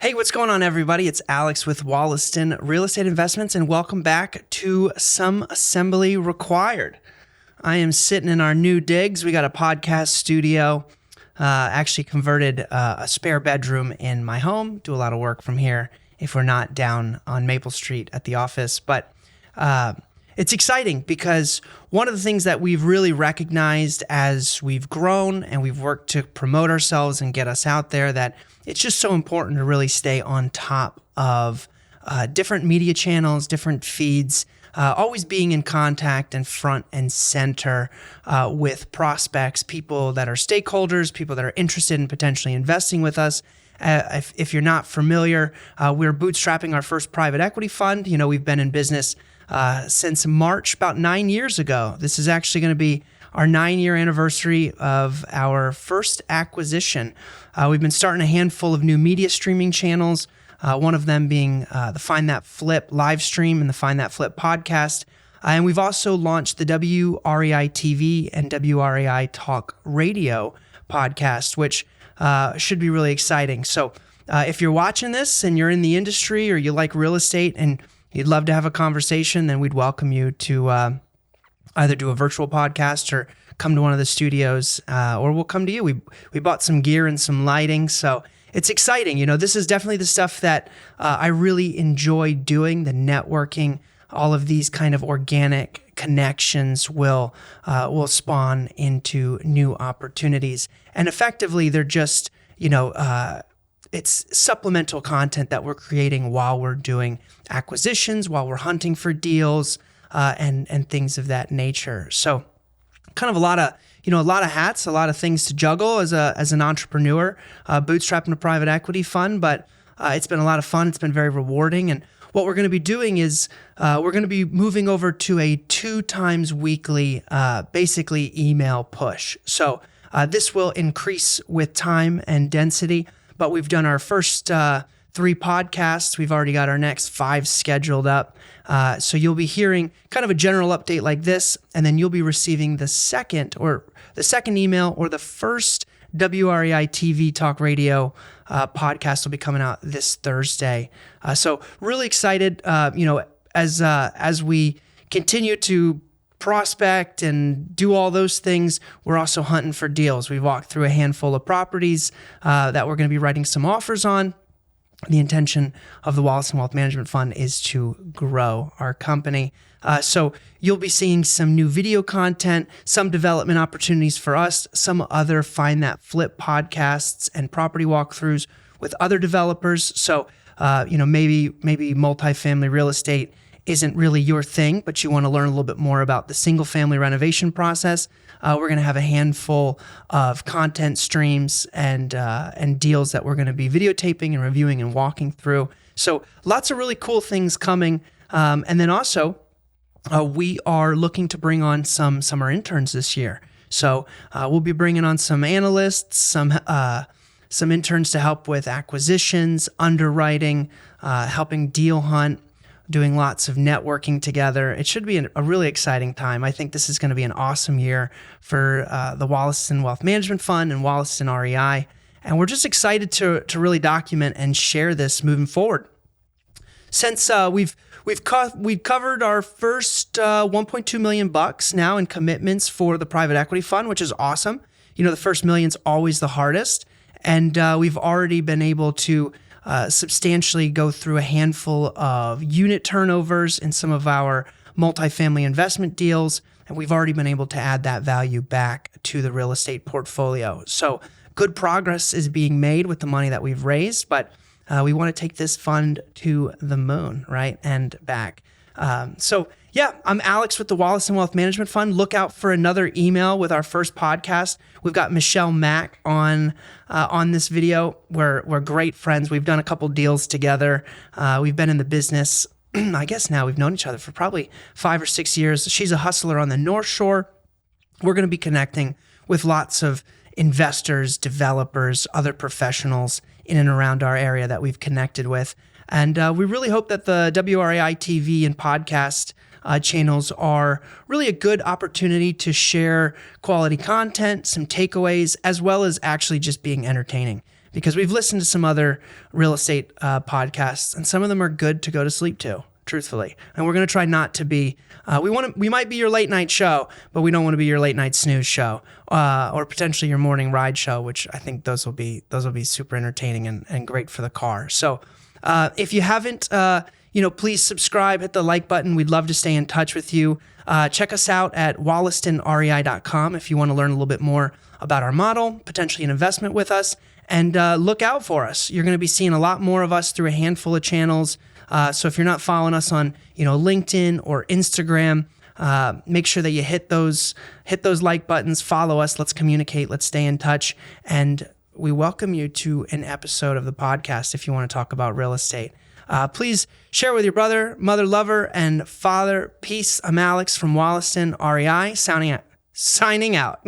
Hey, what's going on, everybody? It's Alex with Wollaston Real Estate Investments, and welcome back to Some Assembly Required. I am sitting in our new digs. We got a podcast studio, actually converted a spare bedroom in my home. Do a lot of work from here if we're not down on Maple Street at the office. But it's exciting because one of the things that we've really recognized as we've grown and we've worked to promote ourselves and get us out there, that it's just so important to really stay on top of different media channels, different feeds, always being in contact and front and center with prospects, people that are stakeholders, people that are interested in potentially investing with us. If you're not familiar, we're bootstrapping our first private equity fund. You know, we've been in business since March, about 9 years ago. This is actually going to be our 9-year anniversary of our first acquisition. We've been starting a handful of new media streaming channels, one of them being the Find That Flip live stream and the Find That Flip podcast. And we've also launched the WREI TV and WREI Talk Radio podcast, which should be really exciting. So if you're watching this and you're in the industry or you like real estate and you'd love to have a conversation, then we'd welcome you to either do a virtual podcast or come to one of the studios, or we'll come to you. We bought some gear and some lighting, so it's exciting. You know, this is definitely the stuff that I really enjoy doing, the networking. All of these kind of organic connections will spawn into new opportunities. And effectively, they're just, it's supplemental content that we're creating while we're doing acquisitions, while we're hunting for deals, and things of that nature. So kind of a lot of hats, a lot of things to juggle as an entrepreneur, bootstrapping a private equity fund, but it's been a lot of fun. It's been very rewarding. And what we're going to be doing is we're going to be moving over to a 2 times weekly, basically email push. So this will increase with time and density, but we've done our first 3 podcasts. We've already got our next 5 scheduled up. So you'll be hearing kind of a general update like this, and then you'll be receiving the second email, or the first WREI TV Talk Radio podcast will be coming out this Thursday. So really excited, as we continue to prospect and do all those things, we're also hunting for deals. We've walked through a handful of properties that we're going to be writing some offers on. The intention of the Wollaston Wealth Management Fund is to grow our company. So you'll be seeing some new video content, some development opportunities for us, some other Find That Flip podcasts and property walkthroughs with other developers. So, maybe multifamily real estate isn't really your thing, but you want to learn a little bit more about the single family renovation process. We're going to have a handful of content streams and deals that we're going to be videotaping and reviewing and walking through. So lots of really cool things coming. And then also, we are looking to bring on some summer interns this year. So we'll be bringing on some analysts, some interns to help with acquisitions, underwriting, helping deal hunt, doing lots of networking together. It should be a really exciting time. I think this is going to be an awesome year for the Wollaston Wealth Management Fund and Wollaston REI. And we're just excited to really document and share this moving forward. Since we've covered our first $1.2 million now in commitments for the private equity fund, which is awesome. You know, the first million's always the hardest. And we've already been able to substantially go through a handful of unit turnovers in some of our multifamily investment deals, and we've already been able to add that value back to the real estate portfolio. So good progress is being made with the money that we've raised, but we want to take this fund to the moon, right, and back. I'm Alex with the Wollaston Wealth Management Fund. Look out for another email with our first podcast. We've got Michelle Mack on this video. We're great friends. We've done a couple deals together. We've been in the business, I guess now we've known each other for probably 5 or 6 years. She's a hustler on the North Shore. We're going to be connecting with lots of investors, developers, other professionals in and around our area that we've connected with. And we really hope that the WREI TV and podcast channels are really a good opportunity to share quality content, some takeaways, as well as actually just being entertaining. because we've listened to some other real estate podcasts, and some of them are good to go to sleep to, truthfully. And we're going to try not to be, we might be your late night show, but we don't want to be your late night snooze show, or potentially your morning ride show, which I think those will be super entertaining and great for the car. So if you haven't, please subscribe, hit the like button. We'd love to stay in touch with you. Check us out at wollastonrei.com if you want to learn a little bit more about our model, potentially an investment with us, and look out for us. You're going to be seeing a lot more of us through a handful of channels. So if you're not following us on, LinkedIn or Instagram, make sure that you hit those like buttons, follow us, let's communicate, let's stay in touch. And we welcome you to an episode of the podcast if you want to talk about real estate. Please share with your brother, mother, lover, and father. Peace. I'm Alex from Wollaston REI, signing out.